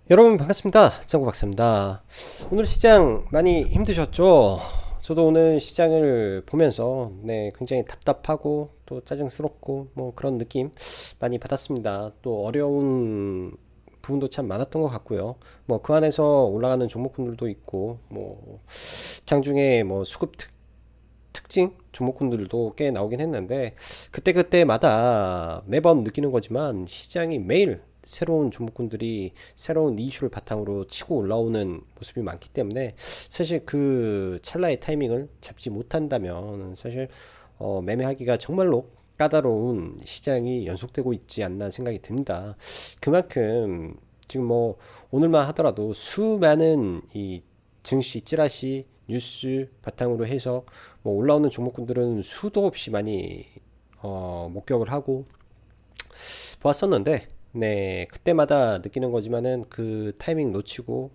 여러분 반갑습니다. 짱구 박사입니다. 오늘 시장 많이 힘드셨죠? 저도 오늘 시장을 보면서 굉장히 답답하고 또 짜증스럽고 뭐 그런 느낌 많이 받았습니다. 또 어려운 부분도 참 많았던 것 같고요. 뭐 그 안에서 올라가는 종목군들도 있고 뭐 장중에 뭐 수급 특징 종목군들도 꽤 나오긴 했는데 그때그때마다 매번 느끼는 거지만 시장이 매일 새로운 종목군들이 새로운 이슈를 바탕으로 치고 올라오는 모습이 많기 때문에 사실 그 찰나의 타이밍을 잡지 못한다면 사실 매매하기가 정말로 까다로운 시장이 연속되고 있지 않나 생각이 듭니다. 그만큼 지금 뭐 오늘만 하더라도 수많은 이 증시 찌라시 뉴스 바탕으로 해서 뭐 올라오는 종목군들은 수도 없이 많이 목격을 하고 보았었는데 그때마다 느끼는 거지만은 그 타이밍 놓치고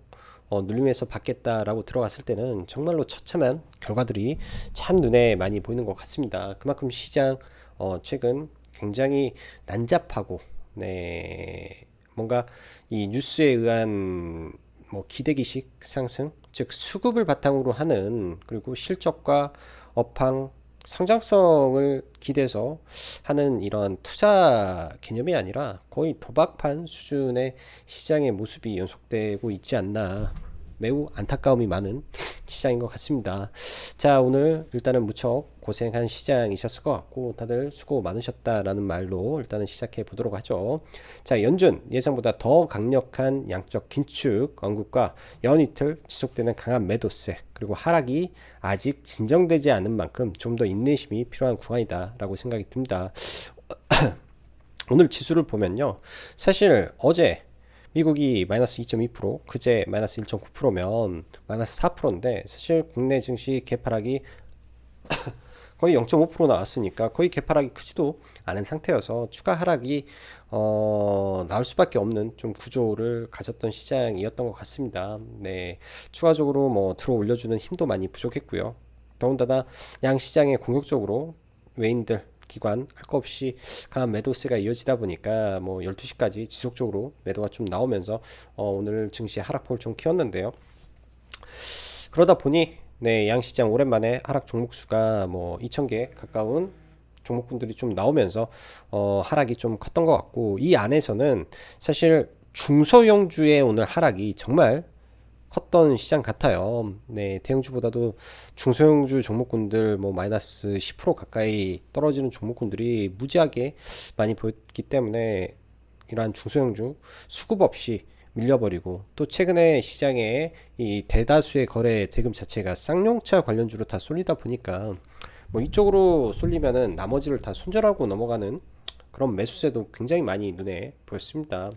눌림에서 받겠다라고 들어갔을 때는 정말로 처참한 결과들이 참 눈에 많이 보이는 것 같습니다. 그만큼 시장 최근 굉장히 난잡하고 뭔가 이 뉴스에 의한 뭐 기대기식 상승, 즉 수급을 바탕으로 하는 그리고 실적과 업황 성장성을 기대서 하는 이런 투자 개념이 아니라 거의 도박판 수준의 시장의 모습이 연속되고 있지 않나 매우 안타까움이 많은 시장인 것 같습니다. 자, 오늘 일단은 무척 고생한 시장이셨을 것 같고 다들 수고 많으셨다라는 말로 일단은 시작해 보도록 하죠. 자, 연준 예상보다 더 강력한 양적 긴축 언급과 연이틀 지속되는 강한 매도세 그리고 하락이 아직 진정되지 않은 만큼 좀 더 인내심이 필요한 구간이다라고 생각이 듭니다. 오늘 지수를 보면요. 사실 어제 미국이 마이너스 2.2%, 그제 마이너스 1.9%면 마이너스 4%인데 사실 국내 증시 개파락이 거의 0.5% 나왔으니까 거의 개파락이 크지도 않은 상태여서 추가 하락이 나올 수밖에 없는 좀 구조를 가졌던 시장이었던 것 같습니다. 추가적으로 뭐 들어 올려주는 힘도 많이 부족했고요. 더군다나 양 시장에 공격적으로 외인들 기관 할 거 없이 강한 매도세가 이어지다 보니까 뭐 12시까지 지속적으로 매도가 좀 나오면서 오늘 증시 하락폭을 좀 키웠는데요. 그러다 보니 양시장 오랜만에 하락 종목 수가 뭐 2,000개 가까운 종목군들이 좀 나오면서 하락이 좀 컸던 것 같고 이 안에서는 사실 중소형주의 오늘 하락이 정말 컸던 시장 같아요. 대형주보다도 중소형주 종목군들 뭐 마이너스 10% 가까이 떨어지는 종목군들이 무지하게 많이 보였기 때문에 이러한 중소형주 수급 없이 밀려버리고 또 최근에 시장에 이 대다수의 거래 대금 자체가 쌍용차 관련주로 다 쏠리다 보니까 뭐 이쪽으로 쏠리면은 나머지를 다 손절하고 넘어가는 그런 매수세도 굉장히 많이 눈에 보였습니다.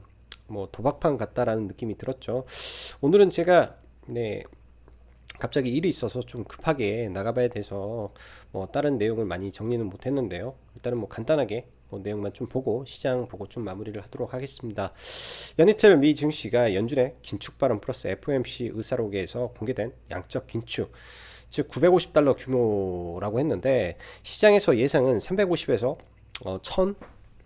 뭐 도박판 같다라는 느낌이 들었죠. 오늘은 제가 갑자기 일이 있어서 좀 급하게 나가봐야 돼서 뭐 다른 내용을 많이 정리는 못했는데요. 일단은 뭐 간단하게 뭐 내용만 좀 보고 시장 보고 좀 마무리를 하도록 하겠습니다. 연이틀 미 증시가 연준의 긴축 발언 플러스 FOMC 의사록에서 공개된 양적 긴축 즉 950달러 규모라고 했는데 시장에서 예상은 350에서 1000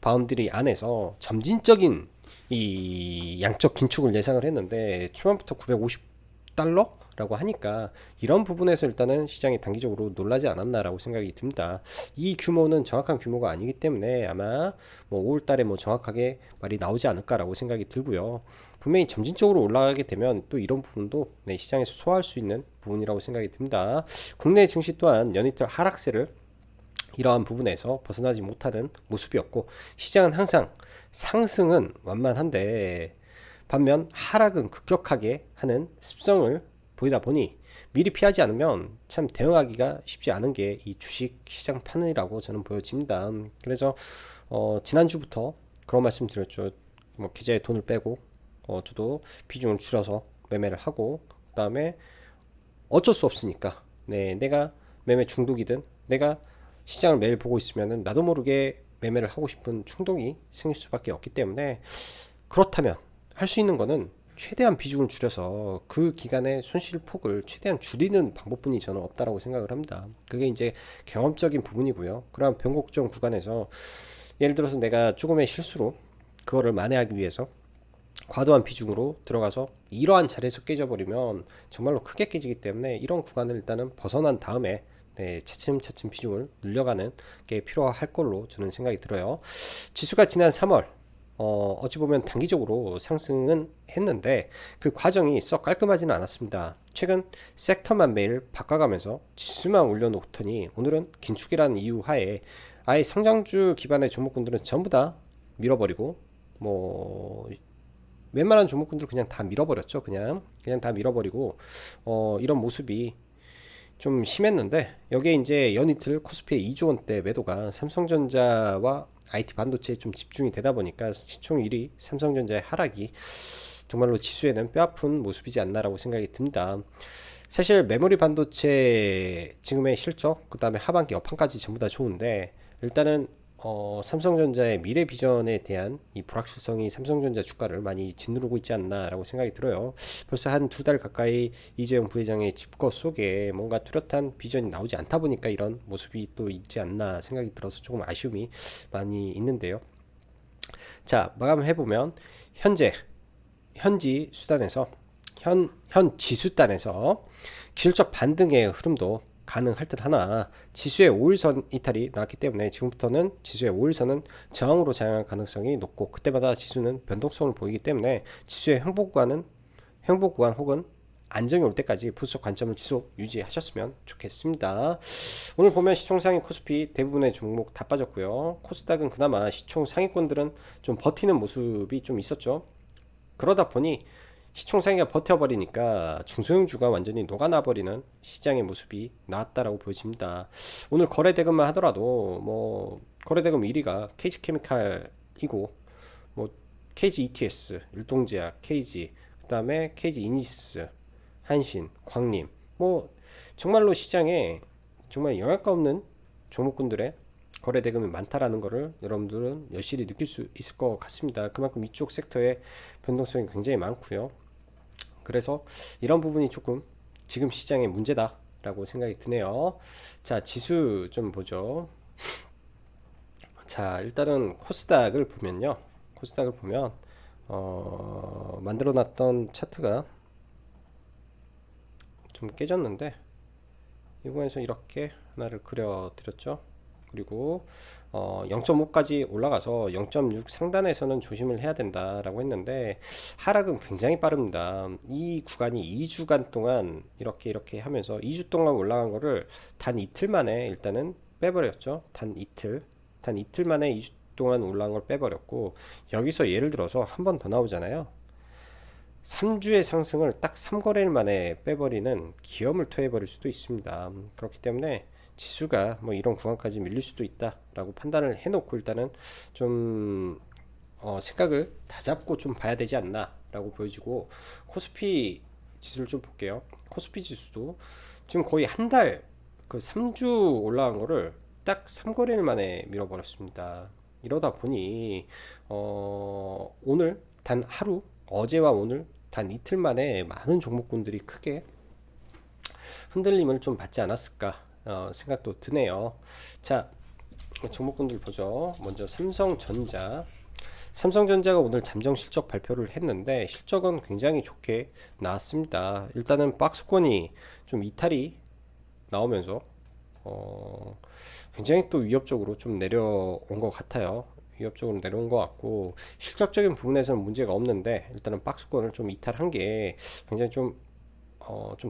바운드리 안에서 점진적인 이 양적 긴축을 예상을 했는데 초반부터 950달러라고 하니까 이런 부분에서 일단은 시장이 단기적으로 놀라지 않았나라고 생각이 듭니다. 이 규모는 정확한 규모가 아니기 때문에 아마 뭐 5월달에 뭐 정확하게 말이 나오지 않을까라고 생각이 들고요. 분명히 점진적으로 올라가게 되면 또 이런 부분도 시장에서 소화할 수 있는 부분이라고 생각이 듭니다. 국내 증시 또한 연이틀 하락세를 이러한 부분에서 벗어나지 못하는 모습이었고 시장은 항상 상승은 완만한데 반면 하락은 급격하게 하는 습성을 보이다 보니 미리 피하지 않으면 참 대응하기가 쉽지 않은 게 이 주식 시장 판이라고 저는 보여집니다. 그래서 지난주부터 그런 말씀 드렸죠. 뭐 계좌에 돈을 빼고 저도 비중을 줄여서 매매를 하고 그다음에 어쩔 수 없으니까 내가 매매 중독이든 내가 시장을 매일 보고 있으면 나도 모르게 매매를 하고 싶은 충동이 생길 수밖에 없기 때문에 그렇다면 할 수 있는 거는 최대한 비중을 줄여서 그 기간의 손실 폭을 최대한 줄이는 방법뿐이 저는 없다라고 생각을 합니다. 그게 이제 경험적인 부분이고요. 그러한 변곡점 구간에서 예를 들어서 내가 조금의 실수로 그거를 만회하기 위해서 과도한 비중으로 들어가서 이러한 자리에서 깨져버리면 정말로 크게 깨지기 때문에 이런 구간을 일단은 벗어난 다음에 차츰차츰 비중을 늘려가는 게 필요할 걸로 저는 생각이 들어요. 지수가 지난 3월 어찌 보면 단기적으로 상승은 했는데 그 과정이 썩 깔끔하지는 않았습니다. 최근 섹터만 매일 바꿔가면서 지수만 올려놓더니 오늘은 긴축이라는 이유 하에 아예 성장주 기반의 종목군들은 전부 다 밀어버리고 뭐 웬만한 종목군들 그냥 다 밀어버렸죠. 그냥 다 밀어버리고 이런 모습이 좀 심했는데 여기에 이제 연이틀 코스피의 2조 원대 매도가 삼성전자와 IT 반도체에 좀 집중이 되다 보니까 시총 1위 삼성전자의 하락이 정말로 지수에는 뼈아픈 모습이지 않나라고 생각이 듭니다. 사실 메모리 반도체 지금의 실적, 그 다음에 하반기 업황까지 전부 다 좋은데 일단은 삼성전자의 미래 비전에 대한 이 불확실성이 삼성전자 주가를 많이 짓누르고 있지 않나라고 생각이 들어요. 벌써 한 두 달 가까이 이재용 부회장의 집거 속에 뭔가 뚜렷한 비전이 나오지 않다 보니까 이런 모습이 또 있지 않나 생각이 들어서 조금 아쉬움이 많이 있는데요. 자, 마감해보면 현지 수단에서 현 지수단에서 기술적 반등의 흐름도 가능할 듯 하나 지수의 5일선 이탈이 나왔기 때문에 지금부터는 지수의 5일선은 저항으로 작용할 가능성이 높고 그때마다 지수는 변동성을 보이기 때문에 지수의 행보 구간 혹은 안정이 올 때까지 보수적 관점을 지속 유지하셨으면 좋겠습니다. 오늘 보면 시총 상위 코스피 대부분의 종목 다 빠졌고요. 코스닥은 그나마 시총 상위권들은 좀 버티는 모습이 좀 있었죠. 그러다 보니 시총 상위가 버텨버리니까 중소형주가 완전히 녹아나버리는 시장의 모습이 나왔다라고 보여집니다. 오늘 거래대금만 하더라도 뭐 거래대금 1위가 KG케미칼이고 뭐 KG ETS, 일동제약, KG, 그 다음에 KG 이니시스, 한신, 광림, 뭐 정말로 시장에 정말 영향가 없는 종목군들의 거래 대금이 많다라는 것을 여러분들은 여실히 느낄 수 있을 것 같습니다. 그만큼 이쪽 섹터의 변동성이 굉장히 많고요. 그래서 이런 부분이 조금 지금 시장의 문제다라고 생각이 드네요. 자, 지수 좀 보죠. 자, 일단은 코스닥을 보면요. 코스닥을 보면 만들어놨던 차트가 좀 깨졌는데 이번에서 이렇게 하나를 그려드렸죠. 그리고 0.5까지 올라가서 0.6 상단에서는 조심을 해야 된다라고 했는데 하락은 굉장히 빠릅니다. 이 구간이 2주간 동안 이렇게 하면서 2주 동안 올라간 거를 단 이틀 만에 일단은 빼버렸죠. 단 이틀 만에 2주 동안 올라간 걸 빼버렸고 여기서 예를 들어서 한 번 더 나오잖아요. 3주의 상승을 딱 3거래일 만에 빼버리는 기염을 토해버릴 수도 있습니다. 그렇기 때문에 지수가 뭐 이런 구간까지 밀릴 수도 있다라고 판단을 해놓고 일단은 좀 생각을 다잡고 좀 봐야 되지 않나라고 보여지고 코스피 지수를 좀 볼게요. 코스피 지수도 지금 거의 한 달 그 3주 올라간 거를 딱 3거래일 만에 밀어버렸습니다. 이러다 보니 오늘 단 하루 어제와 오늘 단 이틀 만에 많은 종목군들이 크게 흔들림을 좀 받지 않았을까 생각도 드네요. 자, 종목군들 보죠. 먼저 삼성전자가 오늘 잠정 실적 발표를 했는데 실적은 굉장히 좋게 나왔습니다. 일단은 박스권이 좀 이탈이 나오면서 굉장히 또 위협적으로 좀 내려온 것 같아요. 위협적으로 내려온 것 같고 실적적인 부분에서는 문제가 없는데 일단은 박스권을 좀 이탈한 게 굉장히 좀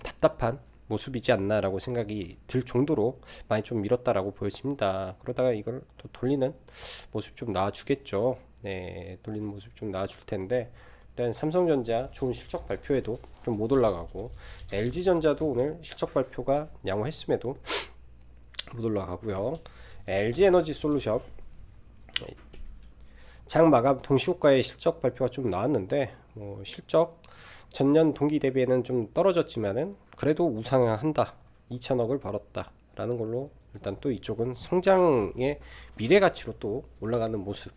답답한 모습이지 않나라고 생각이 들 정도로 많이 좀 밀었다라고 보여집니다. 그러다가 이걸 또 돌리는 모습 좀 나와주겠죠. 네, 돌리는 모습 좀 나와줄 텐데 일단 삼성전자 좋은 실적 발표에도 좀 못 올라가고 LG전자도 오늘 실적 발표가 양호했음에도 못 올라가고요. LG에너지솔루션 장 마감 동시효과의 실적 발표가 좀 나왔는데 실적 전년 동기 대비에는 좀 떨어졌지만은 그래도 우상향한다. 2천억을 벌었다 라는 걸로 일단 또 이쪽은 성장의 미래 가치로 또 올라가는 모습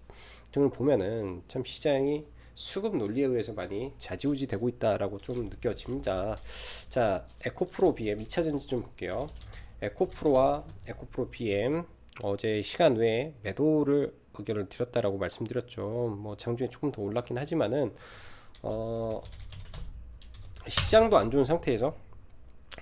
등을 보면은 참 시장이 수급 논리에 의해서 많이 좌지우지 되고 있다라고 좀 느껴집니다. 자, 에코프로 BM 2차전지 좀 볼게요. 에코프로와 에코프로 BM 어제 시간 외에 매도를 의견을 드렸다라고 말씀드렸죠. 뭐 장중에 조금 더 올랐긴 하지만은 어, 시장도 안 좋은 상태에서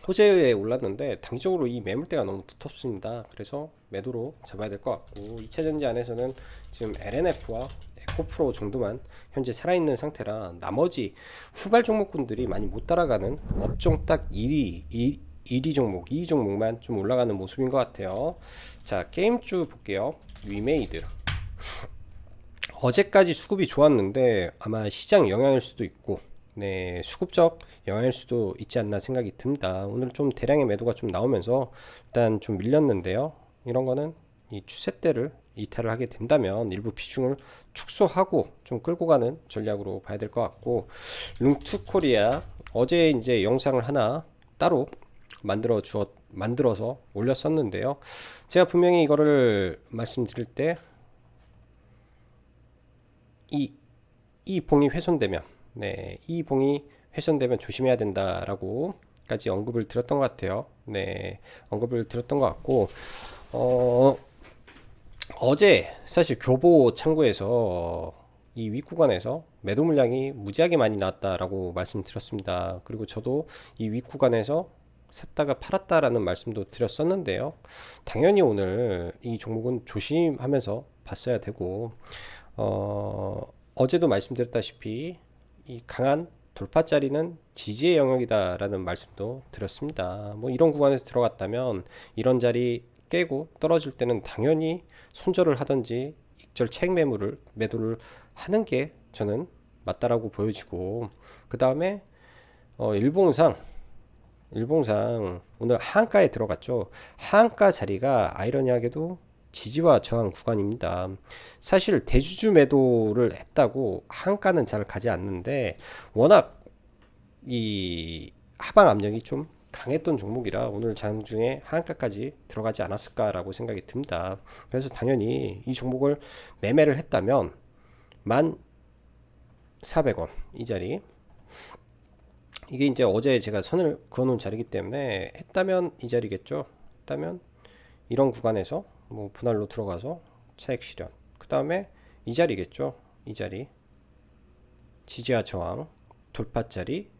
호재에 올랐는데 단기적으로 이 매물대가 너무 두텁습니다. 그래서 매도로 잡아야 될 것 같고 2차전지 안에서는 지금 LNF와 에코프로 정도만 현재 살아있는 상태라 나머지 후발 종목군들이 많이 못 따라가는 업종 딱 1위 종목, 2위 종목만 좀 올라가는 모습인 것 같아요. 자, 게임주 볼게요. 위메이드. 어제까지 수급이 좋았는데 아마 시장 영향일 수도 있고 네, 수급적 영향일 수도 있지 않나 생각이 듭니다. 오늘 좀 대량의 매도가 좀 나오면서 일단 좀 밀렸는데요. 이런 거는 이 추세대를 이탈을 하게 된다면 일부 비중을 축소하고 좀 끌고 가는 전략으로 봐야 될 것 같고 룽투코리아 어제 이제 영상을 하나 따로 만들어서 올렸었는데요. 제가 분명히 이거를 말씀드릴 때 이 이 봉이 훼손되면 네, 이 봉이 훼손되면 조심해야 된다라고까지 언급을 드렸던 것 같아요. 네, 언급을 드렸던 것 같고 어제 사실 교보 창구에서 이 윗구간에서 매도 물량이 무지하게 많이 나왔다라고 말씀드렸습니다. 그리고 저도 이 윗구간에서 샀다가 팔았다라는 말씀도 드렸었는데요. 당연히 오늘 이 종목은 조심하면서 봤어야 되고 어제도 말씀드렸다시피 이 강한 돌파자리는 지지의 영역이다라는 말씀도 드렸습니다. 뭐 이런 구간에서 들어갔다면 이런 자리 깨고 떨어질 때는 당연히 손절을 하든지 익절 차익 매도를 하는 게 저는 맞다라고 보여지고 그 다음에 일봉상 오늘 하한가에 들어갔죠. 하한가 자리가 아이러니하게도 지지와 저항 구간입니다. 사실 대주주 매도를 했다고 하한가는 잘 가지 않는데 워낙 이 하방 압력이 좀 강했던 종목이라 오늘 장중에 하한가까지 들어가지 않았을까라고 생각이 듭니다. 그래서 당연히 이 종목을 매매를 했다면 1,400원 이 자리 이게 이제 어제 제가 선을 그어놓은 자리이기 때문에 했다면 이 자리겠죠. 했다면 이런 구간에서 뭐 분할로 들어가서 차익 실현. 그 다음에 이 자리겠죠. 이 자리 지지와 저항 돌파자리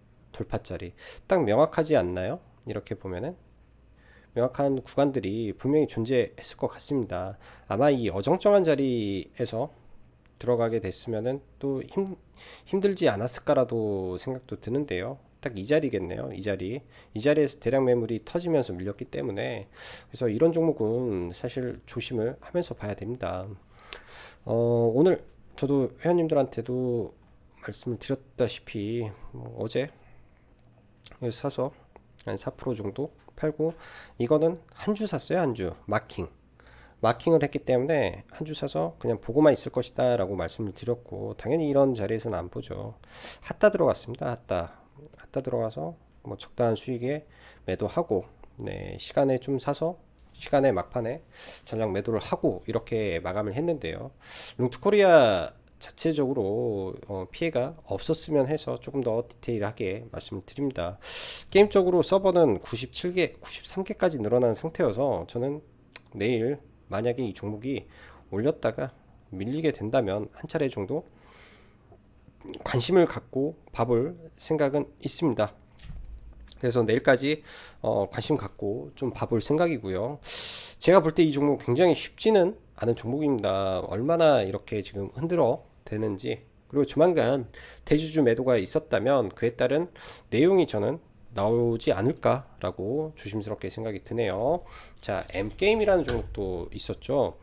딱 명확하지 않나요? 이렇게 보면은 명확한 구간들이 분명히 존재했을 것 같습니다. 아마 이 어정쩡한 자리에서 들어가게 됐으면은 또 힘들지 않았을까라도 생각도 드는데요. 딱 이 자리겠네요. 이 자리에서 대량 매물이 터지면서 밀렸기 때문에 그래서 이런 종목은 사실 조심을 하면서 봐야 됩니다. 오늘 저도 회원님들한테도 말씀을 드렸다시피 어제 사서 한 4% 정도 팔고 이거는 한 주 샀어요. 한 주 마킹을 했기 때문에 한 주 사서 그냥 보고만 있을 것이다 라고 말씀을 드렸고 당연히 이런 자리에서는 안 보죠. 핫다 들어갔습니다. 핫다 들어가서 뭐 적당한 수익에 매도하고 네, 시간에 좀 사서 시간에 막판에 전략 매도를 하고 이렇게 마감을 했는데요. 룽투코리아 자체적으로 피해가 없었으면 해서 조금 더 디테일하게 말씀을 드립니다. 게임적으로 서버는 97개, 93개까지 늘어난 상태여서 저는 내일 만약에 이 종목이 올렸다가 밀리게 된다면 한 차례 정도 관심을 갖고 봐볼 생각은 있습니다. 그래서 내일까지 관심 갖고 좀 봐볼 생각이고요. 제가 볼 때 이 종목 굉장히 쉽지는 않은 종목입니다. 얼마나 이렇게 지금 흔들어 되는지 그리고 조만간 대주주 매도가 있었다면 그에 따른 내용이 저는 나오지 않을까라고 조심스럽게 생각이 드네요. 자, M게임이라는 종목도 있었죠.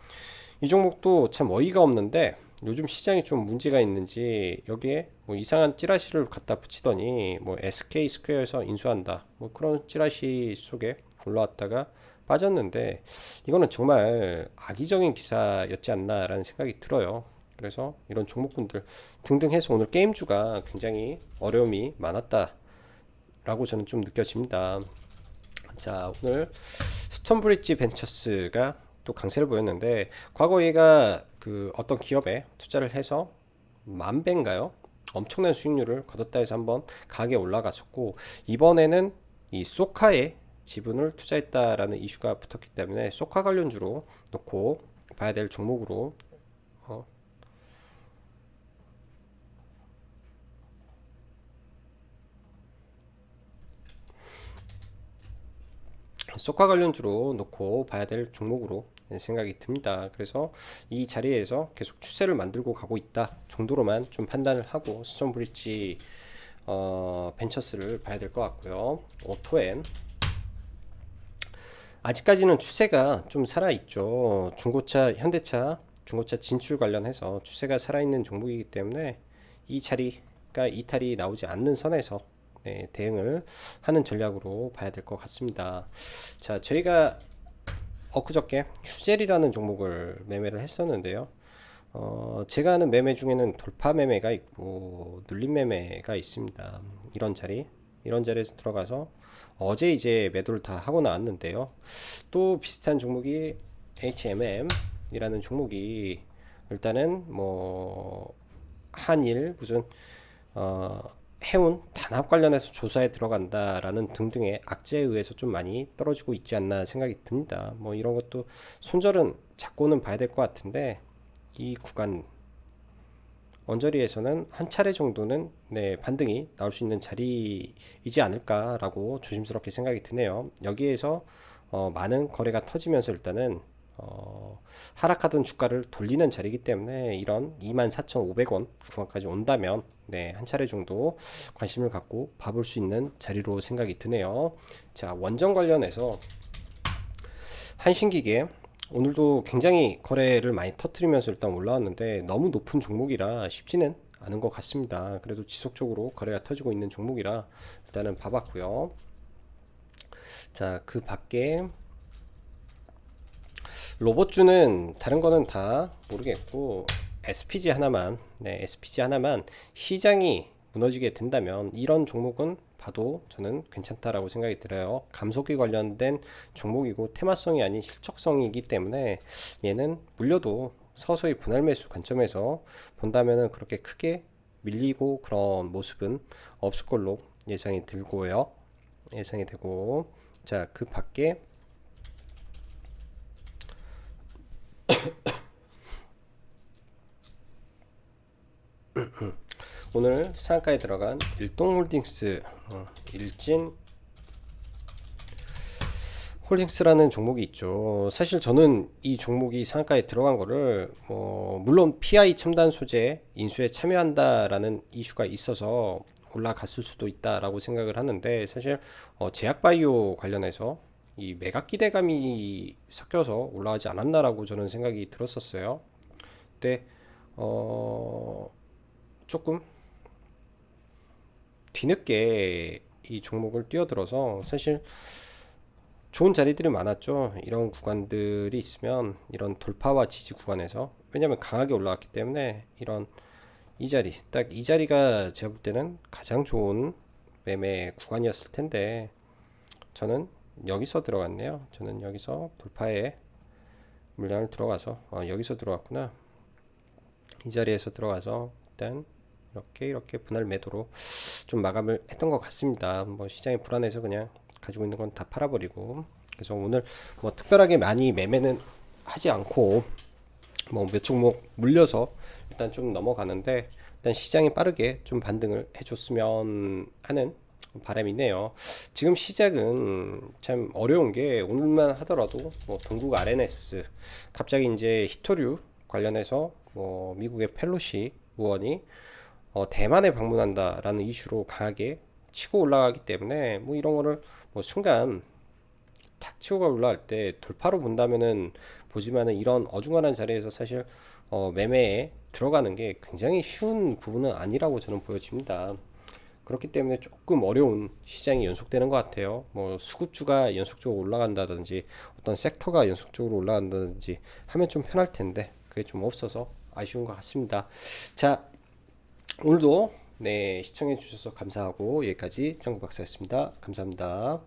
이 종목도 참 어이가 없는데 요즘 시장이 좀 문제가 있는지 여기에 뭐 이상한 찌라시를 갖다 붙이더니 뭐 SK 스퀘어에서 인수한다 뭐 그런 찌라시 속에 올라왔다가 빠졌는데 이거는 정말 악의적인 기사였지 않나라는 생각이 들어요. 그래서 이런 종목군들 등등 해서 오늘 게임주가 굉장히 어려움이 많았다 라고 저는 좀 느껴집니다. 자, 오늘 스톤브리지 벤처스가 또 강세를 보였는데 과거 얘가 그 어떤 기업에 투자를 해서 10,000배인가요? 엄청난 수익률을 거뒀다 해서 한번 강하게 올라갔었고 이번에는 이 소카에 지분을 투자했다라는 이슈가 붙었기 때문에 소카 관련주로 놓고 봐야 될 종목으로 소카 관련주로 놓고 봐야 될 종목으로 생각이 듭니다. 그래서 이 자리에서 계속 추세를 만들고 가고 있다 정도로만 좀 판단을 하고 수정 브릿지 벤처스를 봐야 될 것 같고요. 오토엔 아직까지는 추세가 좀 살아있죠. 중고차, 현대차, 중고차 진출 관련해서 추세가 살아있는 종목이기 때문에 이 자리가 이탈이 나오지 않는 선에서 대응을 하는 전략으로 봐야 될 것 같습니다. 자, 저희가 엊그저께 휴젤이라는 종목을 매매를 했었는데요. 제가 하는 매매 중에는 돌파 매매가 있고 눌림 매매가 있습니다. 이런 자리에서 들어가서 어제 이제 매도를 다 하고 나왔는데요. 또 비슷한 종목이 HMM이라는 종목이 일단은 뭐 한일 무슨 해운 단합 관련해서 조사에 들어간다라는 등등의 악재에 의해서 좀 많이 떨어지고 있지 않나 생각이 듭니다. 뭐 이런 것도 손절은 잡고는 봐야 될 것 같은데 이 구간 언저리에서는 한 차례 정도는 반등이 나올 수 있는 자리이지 않을까라고 조심스럽게 생각이 드네요. 여기에서 많은 거래가 터지면서 일단은 하락하던 주가를 돌리는 자리이기 때문에 이런 24,500원 구간까지 온다면 한 차례 정도 관심을 갖고 봐볼 수 있는 자리로 생각이 드네요. 자, 원전 관련해서 한신기계 오늘도 굉장히 거래를 많이 터트리면서 일단 올라왔는데 너무 높은 종목이라 쉽지는 않은 것 같습니다. 그래도 지속적으로 거래가 터지고 있는 종목이라 일단은 봐봤고요. 자, 그 밖에 로봇주는 다른 거는 다 모르겠고 SPG 하나만 SPG 하나만 시장이 무너지게 된다면 이런 종목은 봐도 저는 괜찮다라고 생각이 들어요. 감속기 관련된 종목이고 테마성이 아닌 실적성이기 때문에 얘는 물려도 서서히 분할 매수 관점에서 본다면은 그렇게 크게 밀리고 그런 모습은 없을 걸로 예상이 들고요. 예상이 되고 자, 그 밖에 오늘 상한가에 들어간 일동홀딩스 일진 홀딩스라는 종목이 있죠. 사실 저는 이 종목이 상한가에 들어간 거를 물론 PI 첨단 소재 인수에 참여한다라는 이슈가 있어서 올라갔을 수도 있다라고 생각을 하는데 사실 제약바이오 관련해서 이 매각 기대감이 섞여서 올라가지 않았나라고 저는 생각이 들었었어요. 근데 조금 뒤늦게 이 종목을 뛰어들어서 사실 좋은 자리들이 많았죠. 이런 구간들이 있으면 이런 돌파와 지지 구간에서 왜냐하면 강하게 올라왔기 때문에 이런 이 자리 딱 이 자리가 제가 볼 때는 가장 좋은 매매 구간이었을 텐데 저는 여기서 들어갔네요. 저는 여기서 돌파에 물량을 들어가서 여기서 들어갔구나. 이 자리에서 들어가서 일단 이렇게 분할 매도로 좀 마감을 했던 것 같습니다. 뭐 시장이 불안해서 그냥 가지고 있는 건 다 팔아버리고 그래서 오늘 뭐 특별하게 많이 매매는 하지 않고 뭐 몇 종목 물려서 일단 좀 넘어가는데 일단 시장이 빠르게 좀 반등을 해줬으면 하는 바람이네요. 지금 시작은 참 어려운 게 오늘만 하더라도 뭐 동국 RNS 갑자기 이제 히토류 관련해서 뭐 미국의 펠로시 의원이 대만에 방문한다라는 이슈로 강하게 치고 올라가기 때문에 뭐 이런 거를 뭐 순간 탁 치고 올라갈 때 돌파로 본다면은 보지만은 이런 어중간한 자리에서 사실 매매에 들어가는 게 굉장히 쉬운 부분은 아니라고 저는 보여집니다. 그렇기 때문에 조금 어려운 시장이 연속되는 것 같아요. 뭐 수급주가 연속적으로 올라간다든지 어떤 섹터가 연속적으로 올라간다든지 하면 좀 편할 텐데 그게 좀 없어서 아쉬운 것 같습니다. 자, 오늘도 시청해 주셔서 감사하고 여기까지 정구 박사였습니다. 감사합니다.